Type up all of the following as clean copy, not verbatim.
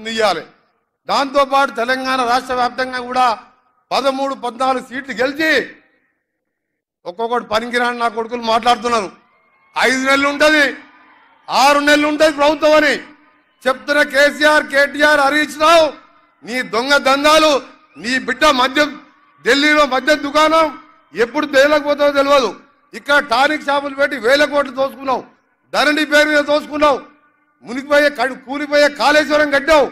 వస్తుంది ఇయ్యాలి. దాంతోపాటు తెలంగాణ రాష్ట్ర వ్యాప్తంగా కూడా 13, 14 సీట్లు గెలిచి ఒక్కొక్కటి పనికిరాని నా కొడుకులు మాట్లాడుతున్నారు. 5 నెలలు ఉంటుంది, 6 నెలలు ఉంటుంది ప్రభుత్వం అని చెప్తున్న కేసీఆర్, కేటీఆర్, హరీష్ రావు నీ దొంగ దందాలు, నీ బిడ్డ మద్యం ఢిల్లీలో మద్యం దుకాణం ఎప్పుడు తేలకపోతుందో తెలియదు. ఇక్కడ టానిక్ షాపులు పెట్టి 1000 కోట్లు దోసుకున్నావు, ధరణి పేరు మీద దోసుకున్నావు, మునిగిపోయే కూలిపోయే కాళేశ్వరం కట్టావు.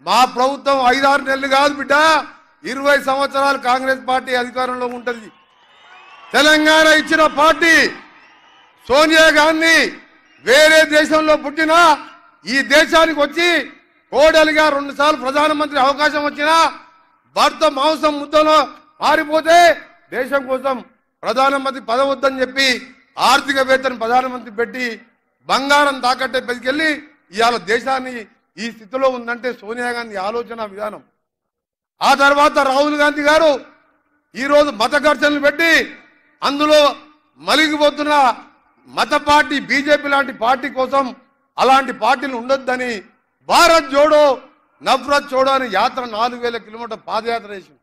మా ప్రభుత్వం 5-6 నెలలు కాదు బిడ్డ, 20 సంవత్సరాలు కాంగ్రెస్ పార్టీ అధికారంలో ఉంటుంది. తెలంగాణ ఇచ్చిన పార్టీ సోనియా గాంధీ వేరే దేశంలో పుట్టినా ఈ దేశానికి వచ్చి కోడలిగా 2 సార్లు ప్రధానమంత్రి అవకాశం వచ్చినా భర్త మాంసం ముద్దలో మారిపోతే దేశం కోసం ప్రధానమంత్రి పదవద్దని చెప్పి ఆర్థికవేత్తను ప్రధానమంత్రి పెట్టి బంగారం తాకట్టే పెట్టుకెళ్ళి ఇవాళ దేశాన్ని ఈ స్థితిలో ఉందంటే సోనియా గాంధీ ఆలోచన విధానం. ఆ తర్వాత రాహుల్ గాంధీ గారు ఈరోజు మత ఘర్షణలు పెట్టి అందులో మలిగిపోతున్న మత పార్టీ బీజేపీ లాంటి పార్టీ కోసం అలాంటి పార్టీలు ఉండొద్దని భారత్ జోడో నఫరత్ చోడో అని యాత్ర 4000 కిలోమీటర్ పాదయాత్ర చేసింది.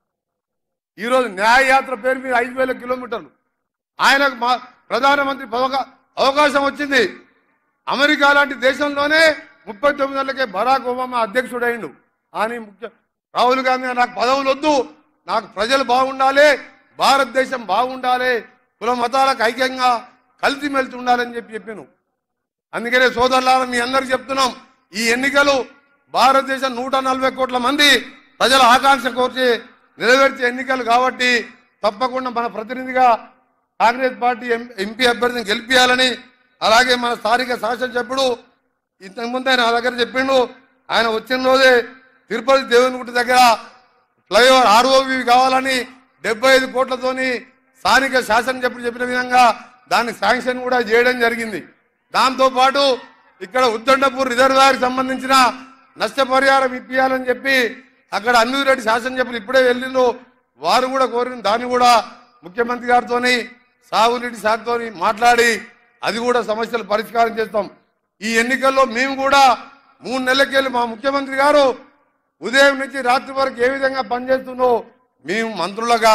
ఈరోజు న్యాయయాత్ర పేరు మీద 5000 కిలోమీటర్లు. ఆయనకు ప్రధానమంత్రి అవకాశం వచ్చింది. అమెరికా లాంటి దేశంలోనే 39 నెలలకే బరాక్ ఒబామా అధ్యక్షుడైండు. అని రాహుల్ గాంధీ నాకు పదవులు వద్దు, నాకు ప్రజలు బాగుండాలి, భారతదేశం బాగుండాలి, కుల మతాలకు ఐక్యంగా కలిసిమెలిసి ఉండాలని చెప్పాను. అందుకనే సోదరులారా మీ అందరికి చెప్తున్నాం, ఈ ఎన్నికలు భారతదేశం 140 కోట్ల మంది ప్రజల ఆకాంక్ష కోర్చి నెరవేర్చే ఎన్నికలు కాబట్టి తప్పకుండా మన ప్రతినిధిగా కాంగ్రెస్ పార్టీ ఎంపీ అభ్యర్థిని గెలిపించాలని, అలాగే మన స్థానిక శాసనసభ్యుడు ఇంతకుముందే నా దగ్గర చెప్పిండు, ఆయన వచ్చిన రోజే తిరుపతి దేవునిగుట్ట దగ్గర ఫ్లైఓవర్ ఆర్ఓవి కావాలని 75 కోట్లతోని స్థానిక శాసనసభ్యుడు చెప్పిన విధంగా దాన్ని శాంక్షన్ కూడా చేయడం జరిగింది. దాంతోపాటు ఇక్కడ ఉద్దండపూర్ రిజర్వాయర్కి సంబంధించిన నష్టపరిహారం ఇప్పించాలని చెప్పి అక్కడ అన్నిరెడ్డి శాసనసభ్యులు ఇప్పుడే వెళ్ళిండు, వారు కూడా కోరిన దాన్ని కూడా ముఖ్యమంత్రి గారితో సాగునీటి శాఖతో మాట్లాడి అది కూడా సమస్యలు పరిష్కారం చేస్తాం. ఈ ఎన్నికల్లో మేము కూడా 3 నెలలకెళ్ళి మా ముఖ్యమంత్రి గారు ఉదయం నుంచి రాత్రి వరకు ఏ విధంగా పనిచేస్తుందో మేము మంత్రులుగా